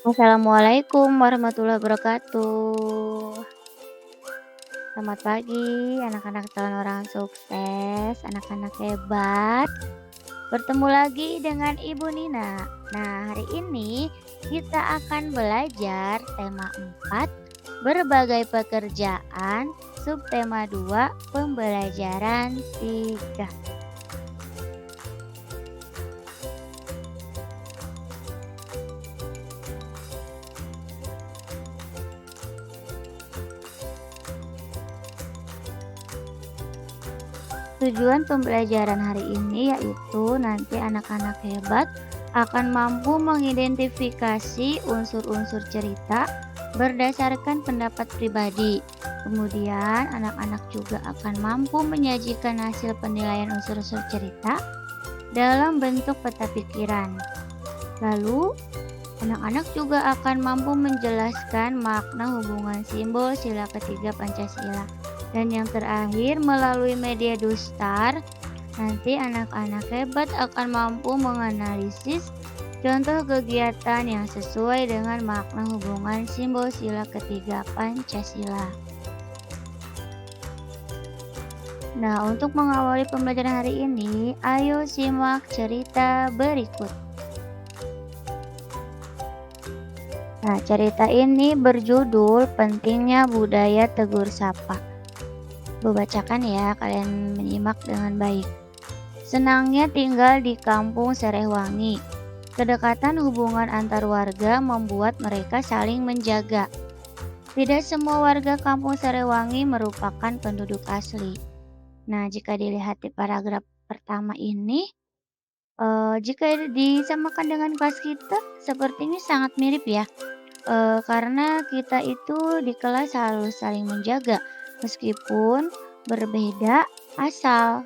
Assalamualaikum warahmatullahi wabarakatuh. Selamat pagi anak-anak calon orang sukses, anak-anak hebat. Bertemu lagi dengan Ibu Nina. Nah, hari ini kita akan belajar tema 4, berbagai pekerjaan, subtema 2, pembelajaran 3. Tujuan pembelajaran hari ini yaitu nanti anak-anak hebat akan mampu mengidentifikasi unsur-unsur cerita berdasarkan pendapat pribadi. Kemudian anak-anak juga akan mampu menyajikan hasil penilaian unsur-unsur cerita dalam bentuk peta pikiran. Lalu anak-anak juga akan mampu menjelaskan makna hubungan simbol sila ketiga Pancasila. Dan yang terakhir, melalui media Dustar, nanti anak-anak hebat akan mampu menganalisis contoh kegiatan yang sesuai dengan makna hubungan simbol sila ketiga Pancasila. Nah, untuk mengawali pembelajaran hari ini, ayo simak cerita berikut. Nah, cerita ini berjudul Pentingnya Budaya Tegur Sapa. Bacakan ya, kalian menyimak dengan baik. Senangnya tinggal di kampung Serehwangi. Kedekatan hubungan antar warga membuat mereka saling menjaga. Tidak semua warga kampung Serehwangi merupakan penduduk asli. Nah, jika dilihat di paragraf pertama ini, jika disamakan dengan kelas kita, sepertinya sangat mirip ya. Karena kita itu di kelas harus saling menjaga meskipun berbeda asal.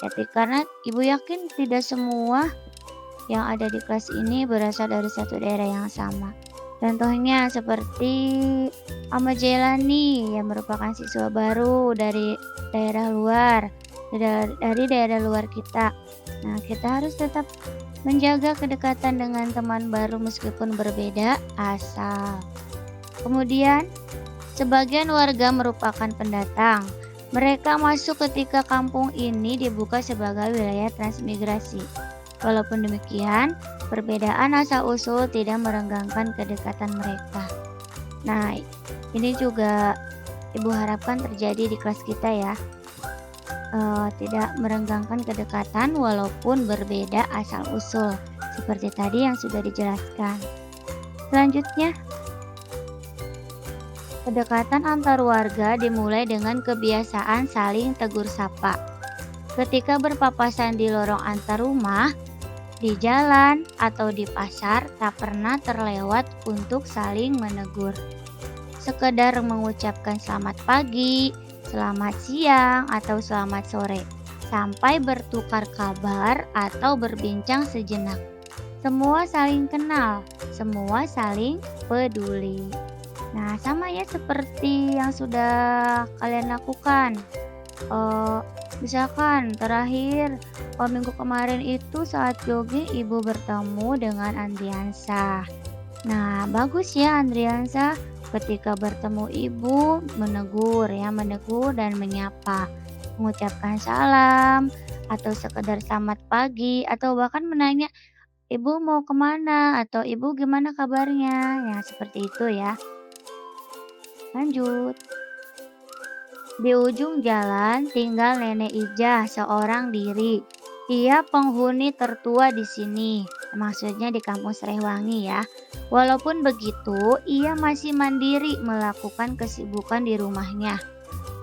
Jadi karena ibu yakin tidak semua yang ada di kelas ini berasal dari satu daerah yang sama. Contohnya seperti Ahmad Jailani yang merupakan siswa baru dari daerah luar, dari daerah luar kita. Nah, kita harus tetap menjaga kedekatan dengan teman baru meskipun berbeda asal. Kemudian, sebagian warga merupakan pendatang. Mereka masuk ketika kampung ini dibuka sebagai wilayah transmigrasi. Walaupun demikian, perbedaan asal-usul tidak merenggangkan kedekatan mereka. Nah, ini juga ibu harapkan terjadi di kelas kita ya. Tidak merenggangkan kedekatan walaupun berbeda asal-usul, seperti tadi yang sudah dijelaskan. Selanjutnya, kedekatan antar warga dimulai dengan kebiasaan saling tegur sapa. Ketika berpapasan di lorong antar rumah, di jalan, atau di pasar, tak pernah terlewat untuk saling menegur. Sekedar mengucapkan selamat pagi, selamat siang, atau selamat sore, sampai bertukar kabar atau berbincang sejenak. Semua saling kenal, semua saling peduli. Nah, sama ya seperti yang sudah kalian lakukan. Misalkan terakhir minggu kemarin itu saat jogging ibu bertemu dengan Andriansa. Nah, bagus ya Andriansa, ketika bertemu ibu menegur dan menyapa, mengucapkan salam atau sekedar selamat pagi atau bahkan menanya ibu mau kemana atau ibu gimana kabarnya, ya seperti itu ya. Lanjut. Di ujung jalan tinggal Nenek Ijah seorang diri. Ia penghuni tertua di sini, maksudnya di kampung Serehwangi ya. Walaupun begitu, ia masih mandiri melakukan kesibukan di rumahnya.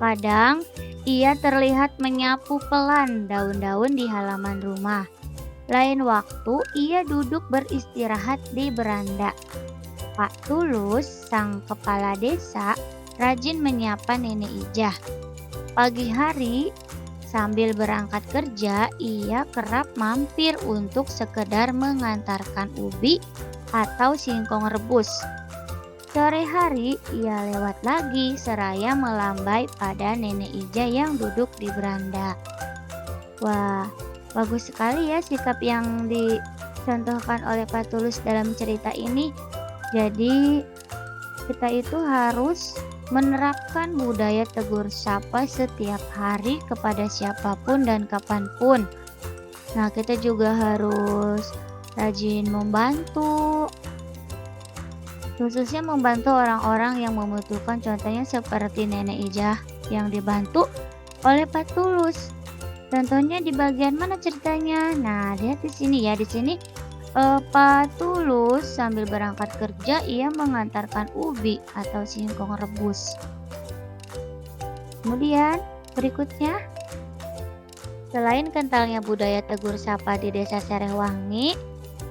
Kadang, ia terlihat menyapu pelan daun-daun di halaman rumah. Lain waktu, ia duduk beristirahat di beranda. Pak Tulus, sang kepala desa, rajin menyapa Nenek Ijah. Pagi hari, sambil berangkat kerja, ia kerap mampir untuk sekedar mengantarkan ubi atau singkong rebus. Sore hari, ia lewat lagi seraya melambai pada Nenek Ijah yang duduk di beranda. Wah, bagus sekali ya sikap yang dicontohkan oleh Pak Tulus dalam cerita ini. Jadi, kita itu harus menerapkan budaya tegur sapa setiap hari kepada siapapun dan kapanpun. Nah, kita juga harus rajin membantu, khususnya membantu orang-orang yang membutuhkan, contohnya seperti Nenek Ijah yang dibantu oleh Pak Tulus. Contohnya di bagian mana ceritanya? Nah, lihat di sini ya. Di sini Pak Tulus sambil berangkat kerja ia mengantarkan ubi atau singkong rebus. Kemudian berikutnya, selain kentalnya budaya tegur sapa di Desa Serehwangi,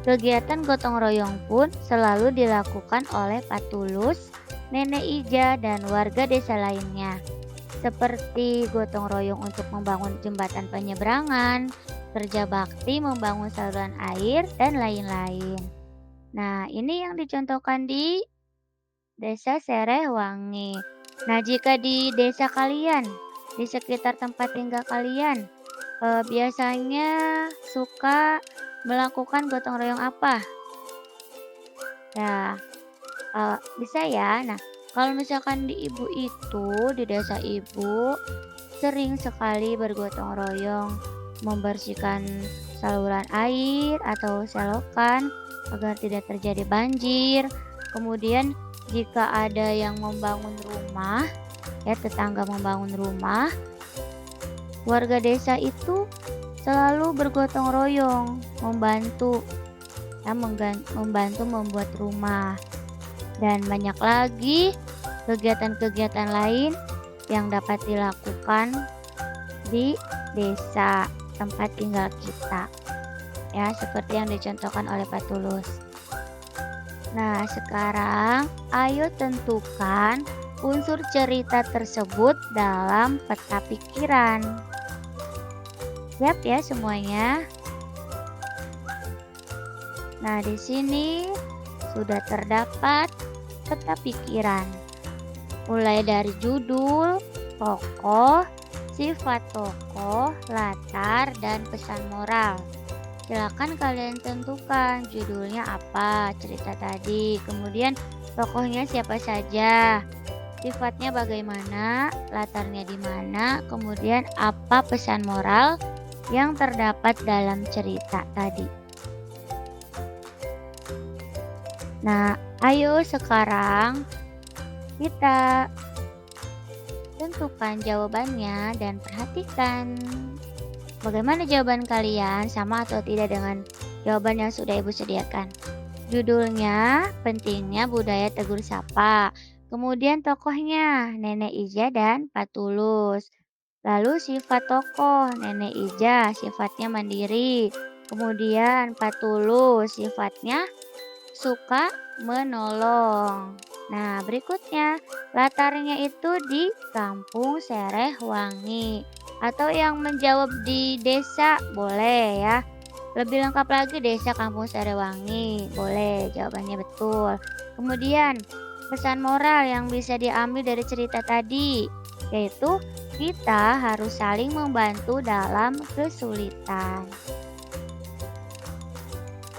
kegiatan gotong royong pun selalu dilakukan oleh Pak Tulus, Nenek Ija, dan warga desa lainnya. Seperti gotong royong untuk membangun jembatan penyeberangan, kerja bakti membangun saluran air, dan lain-lain. Nah, ini yang dicontohkan di Desa Serehwangi. Nah, jika di desa kalian, di sekitar tempat tinggal kalian, biasanya suka melakukan gotong royong apa? Nah, bisa ya. Nah, kalau misalkan di ibu itu, di desa ibu, sering sekali bergotong royong membersihkan saluran air atau selokan agar tidak terjadi banjir. Kemudian jika ada yang membangun rumah, ya tetangga membangun rumah, warga desa itu selalu bergotong royong membantu, ya, membantu membuat rumah. Dan banyak lagi kegiatan-kegiatan lain yang dapat dilakukan di desa tempat tinggal kita, ya seperti yang dicontohkan oleh Pak Tulus. Nah, sekarang ayo tentukan unsur cerita tersebut dalam peta pikiran. Siap ya semuanya? Nah, di sini sudah terdapat peta pikiran. Mulai dari judul, tokoh, sifat tokoh, latar, dan pesan moral. Silakan kalian tentukan judulnya apa, cerita tadi, kemudian tokohnya siapa saja, sifatnya bagaimana, latarnya di mana, kemudian apa pesan moral yang terdapat dalam cerita tadi. Nah, ayo sekarang kita tentukan jawabannya dan perhatikan bagaimana jawaban kalian, sama atau tidak dengan jawaban yang sudah Ibu sediakan. Judulnya, pentingnya budaya tegur sapa. Kemudian tokohnya, Nenek Ija dan Pak Tulus. Lalu sifat tokoh, Nenek Ija sifatnya mandiri. Kemudian Pak Tulus sifatnya suka menolong. Nah, berikutnya latarnya itu di Kampung Serehwangi, atau yang menjawab di desa boleh ya. Lebih lengkap lagi desa Kampung Serehwangi, boleh jawabannya betul. Kemudian pesan moral yang bisa diambil dari cerita tadi, yaitu kita harus saling membantu dalam kesulitan.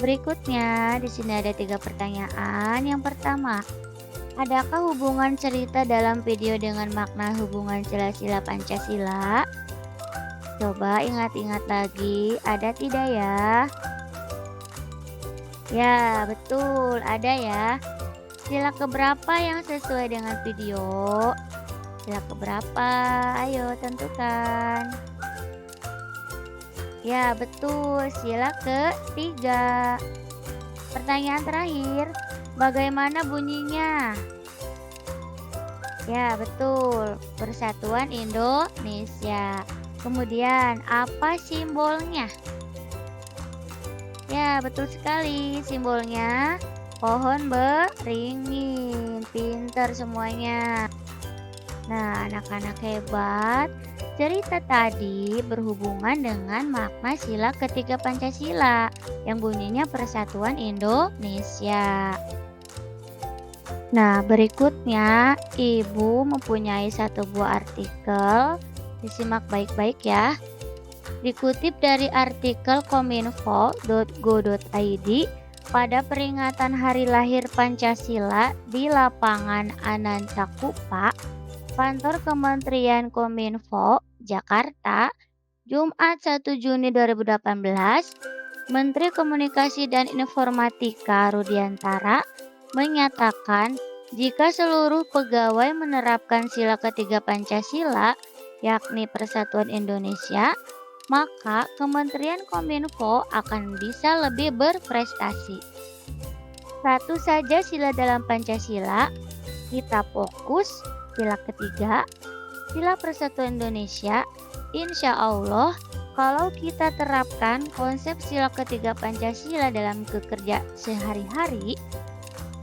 Berikutnya, di sini ada 3 pertanyaan. Yang pertama, adakah hubungan cerita dalam video dengan makna hubungan sila-sila Pancasila? Coba ingat-ingat lagi, ada tidak ya? Ya, betul, ada ya. Sila keberapa yang sesuai dengan video? Sila keberapa? Ayo tentukan. Ya, betul, sila ketiga. Pertanyaan terakhir, bagaimana bunyinya? Ya, betul, Persatuan Indonesia. Kemudian, apa simbolnya? Ya, betul sekali, simbolnya pohon beringin. Pinter semuanya. Nah, anak-anak hebat. Cerita tadi berhubungan dengan makna sila ketiga Pancasila yang bunyinya Persatuan Indonesia. Nah, berikutnya Ibu mempunyai satu buah artikel. Disimak baik-baik ya. Dikutip dari artikel kominfo.go.id, pada peringatan hari lahir Pancasila di lapangan Anantakupa, kantor Kementerian Kominfo, Jakarta, Jumat 1 Juni 2018, Menteri Komunikasi dan Informatika Rudiantara menyatakan jika seluruh pegawai menerapkan sila ketiga Pancasila, yakni Persatuan Indonesia, maka Kementerian Kominfo akan bisa lebih berprestasi. Satu saja sila dalam Pancasila, kita fokus sila ketiga, sila Persatuan Indonesia. Insya Allah, kalau kita terapkan konsep sila ketiga Pancasila dalam bekerja sehari-hari,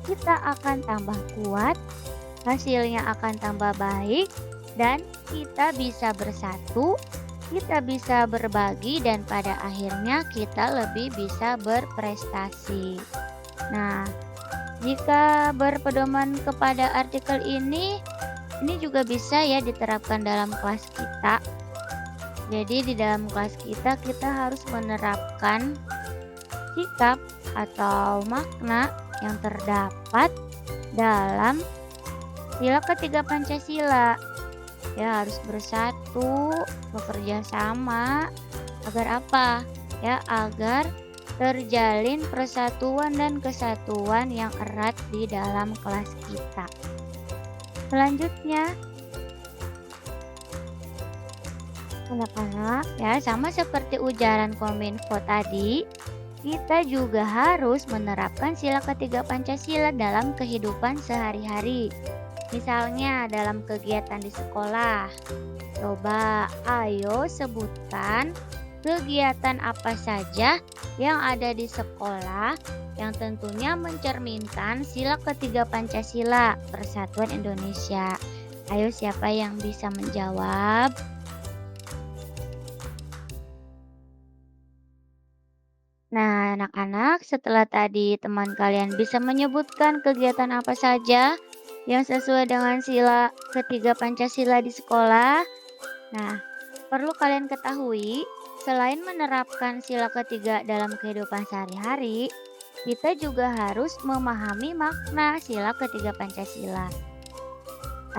kita akan tambah kuat, hasilnya akan tambah baik, dan kita bisa bersatu, kita bisa berbagi, dan pada akhirnya kita lebih bisa berprestasi. Nah, jika berpedoman kepada artikel ini juga bisa ya diterapkan dalam kelas kita. Jadi di dalam kelas kita harus menerapkan sikap atau makna yang terdapat dalam sila ketiga Pancasila. Ya, harus bersatu, bekerja sama, agar apa? Ya, agar terjalin persatuan dan kesatuan yang erat di dalam kelas kita. Selanjutnya, anak-anak, ya sama seperti ujaran Kominfo tadi, kita juga harus menerapkan sila ketiga Pancasila dalam kehidupan sehari-hari. Misalnya dalam kegiatan di sekolah. Coba ayo sebutkan kegiatan apa saja yang ada di sekolah yang tentunya mencerminkan sila ketiga Pancasila, Persatuan Indonesia. Ayo, siapa yang bisa menjawab? Nah, anak-anak, setelah tadi teman kalian bisa menyebutkan kegiatan apa saja yang sesuai dengan sila ketiga Pancasila di sekolah. Nah, perlu kalian ketahui, selain menerapkan sila ketiga dalam kehidupan sehari-hari, kita juga harus memahami makna sila ketiga Pancasila.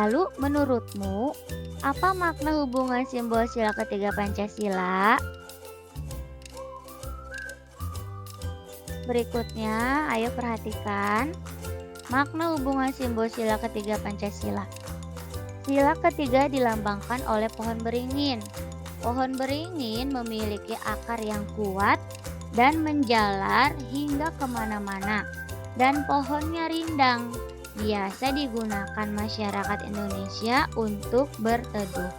Lalu, menurutmu, apa makna hubungan simbol sila ketiga Pancasila? Berikutnya, ayo perhatikan makna hubungan simbol sila ketiga Pancasila. Sila ketiga dilambangkan oleh pohon beringin. Pohon beringin memiliki akar yang kuat dan menjalar hingga kemana-mana. Dan pohonnya rindang, biasa digunakan masyarakat Indonesia untuk berteduh.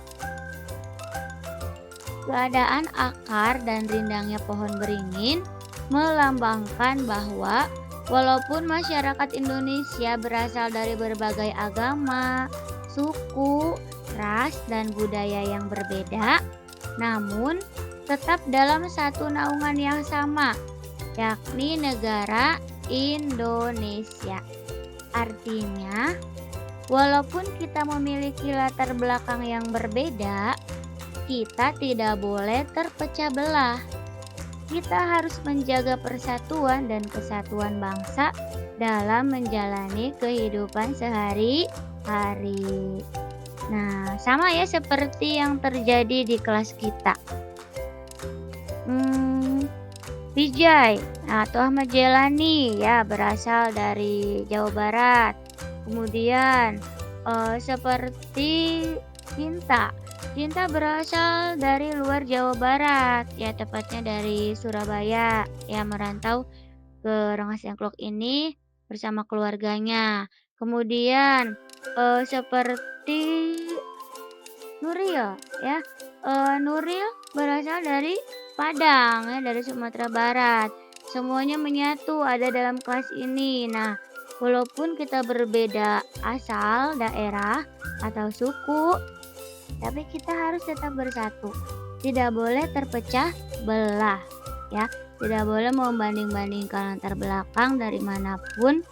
Keadaan akar dan rindangnya pohon beringin melambangkan bahwa walaupun masyarakat Indonesia berasal dari berbagai agama, suku, ras, dan budaya yang berbeda, namun tetap dalam satu naungan yang sama, yakni negara Indonesia. Artinya, walaupun kita memiliki latar belakang yang berbeda, kita tidak boleh terpecah belah. Kita harus menjaga persatuan dan kesatuan bangsa dalam menjalani kehidupan sehari-hari. Nah, sama ya seperti yang terjadi di kelas kita. Vijay atau Ahmad Jelani ya berasal dari Jawa Barat. Kemudian seperti Cinta berasal dari luar Jawa Barat, ya tepatnya dari Surabaya, ya merantau ke Rengas Dengklok ini bersama keluarganya. Kemudian seperti Nuril, ya Nuril berasal dari Padang, ya dari Sumatera Barat. Semuanya menyatu ada dalam kelas ini. Nah, walaupun kita berbeda asal, daerah, atau suku, tapi kita harus tetap bersatu. Tidak boleh terpecah belah, ya. Tidak boleh membanding-bandingkan latar belakang dari manapun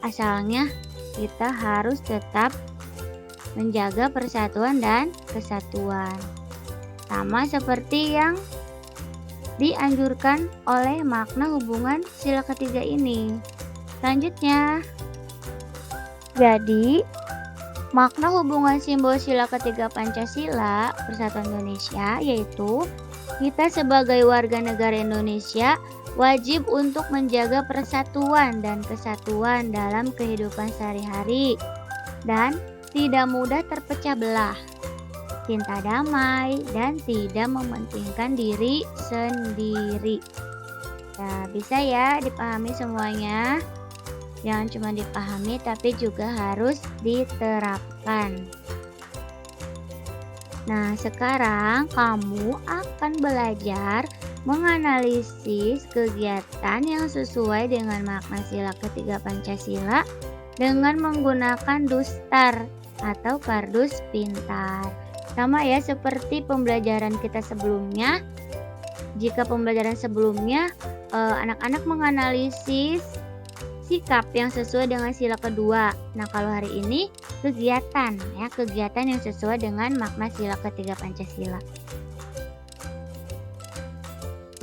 asalnya. Kita harus tetap menjaga persatuan dan kesatuan. sama seperti yang dianjurkan oleh makna hubungan sila ketiga ini. Selanjutnya, jadi makna hubungan simbol sila ketiga Pancasila Persatuan Indonesia yaitu kita sebagai warga negara Indonesia wajib untuk menjaga persatuan dan kesatuan dalam kehidupan sehari-hari dan tidak mudah terpecah belah, cinta damai, dan tidak mementingkan diri sendiri. Nah, bisa ya dipahami semuanya. Jangan cuma dipahami tapi juga harus diterapkan. Nah, sekarang kamu akan belajar menganalisis kegiatan yang sesuai dengan makna sila ketiga Pancasila dengan menggunakan Dustar atau kardus pintar. Sama ya seperti pembelajaran kita sebelumnya. Jika pembelajaran sebelumnya anak-anak menganalisis sikap yang sesuai dengan sila kedua. Nah, kalau hari ini kegiatan yang sesuai dengan makna sila ketiga Pancasila.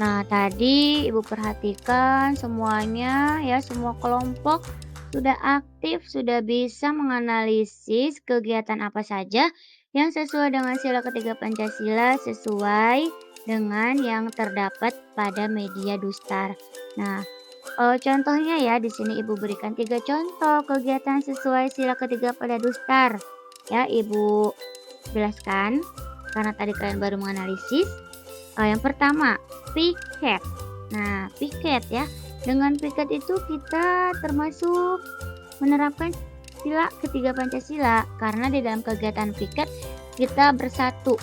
Nah, tadi Ibu perhatikan semuanya ya, semua kelompok sudah aktif, sudah bisa menganalisis kegiatan apa saja yang sesuai dengan sila ketiga Pancasila sesuai dengan yang terdapat pada media Dustar. Nah, contohnya ya di sini Ibu berikan 3 contoh kegiatan sesuai sila ketiga pada Dustar. Ya, Ibu jelaskan karena tadi kalian baru menganalisis. Yang pertama, piket. Nah, piket ya. Dengan piket itu kita termasuk menerapkan sila ketiga Pancasila karena di dalam kegiatan piket kita bersatu.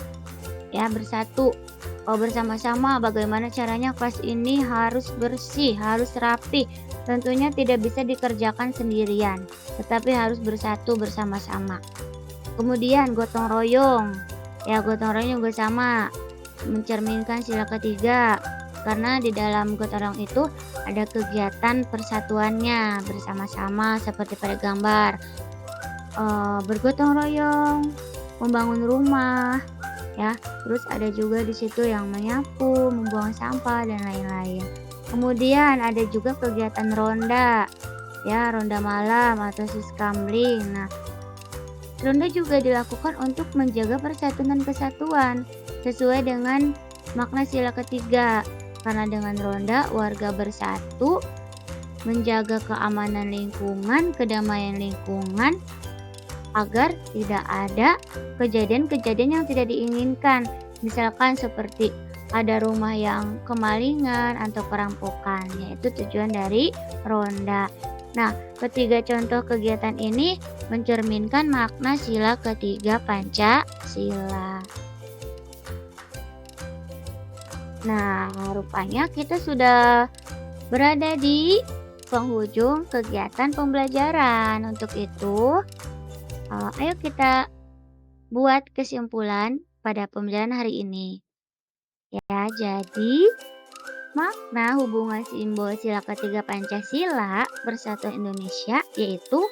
Ya, bersatu. Bersama-sama bagaimana caranya kelas ini harus bersih, harus rapi. Tentunya tidak bisa dikerjakan sendirian, tetapi harus bersatu bersama-sama. Kemudian gotong royong. Ya, gotong royong juga sama, mencerminkan sila ketiga karena di dalam gotong royong itu ada kegiatan persatuannya bersama-sama seperti pada gambar bergotong royong, membangun rumah. Ya, terus ada juga di situ yang menyapu, membuang sampah dan lain-lain. Kemudian ada juga kegiatan ronda, ya ronda malam atau siskamling. Nah, ronda juga dilakukan untuk menjaga persatuan dan kesatuan sesuai dengan makna sila ketiga. Karena dengan ronda warga bersatu, menjaga keamanan lingkungan, kedamaian lingkungan, agar tidak ada kejadian-kejadian yang tidak diinginkan. Misalkan seperti ada rumah yang kemalingan atau perampokan, yaitu tujuan dari ronda. Nah, ketiga contoh kegiatan ini mencerminkan makna sila ketiga Pancasila. Nah, rupanya kita sudah berada di penghujung kegiatan pembelajaran. Untuk itu, ayo kita buat kesimpulan pada pembelajaran hari ini. Ya, jadi makna hubungan simbol sila ketiga Pancasila Persatuan Indonesia yaitu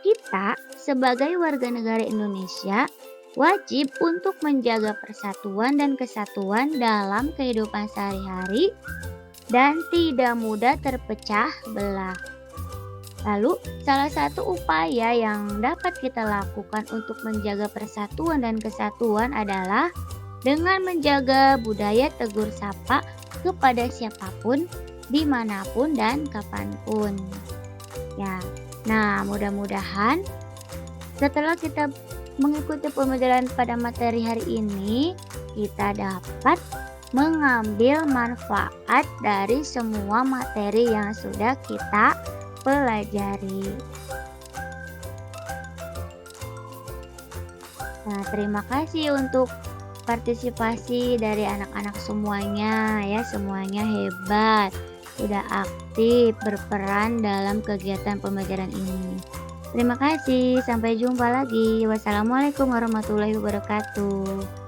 kita sebagai warga negara Indonesia wajib untuk menjaga persatuan dan kesatuan dalam kehidupan sehari-hari dan tidak mudah terpecah belah. Lalu, salah satu upaya yang dapat kita lakukan untuk menjaga persatuan dan kesatuan adalah dengan menjaga budaya tegur sapa kepada siapapun, dimanapun dan kapanpun. Ya, nah mudah-mudahan setelah kita mengikuti pembelajaran pada materi hari ini, kita dapat mengambil manfaat dari semua materi yang sudah kita pelajari. Nah, terima kasih untuk partisipasi dari anak-anak semuanya ya, semuanya hebat, sudah aktif berperan dalam kegiatan pembelajaran ini. Terima kasih, sampai jumpa lagi. Wassalamualaikum warahmatullahi wabarakatuh.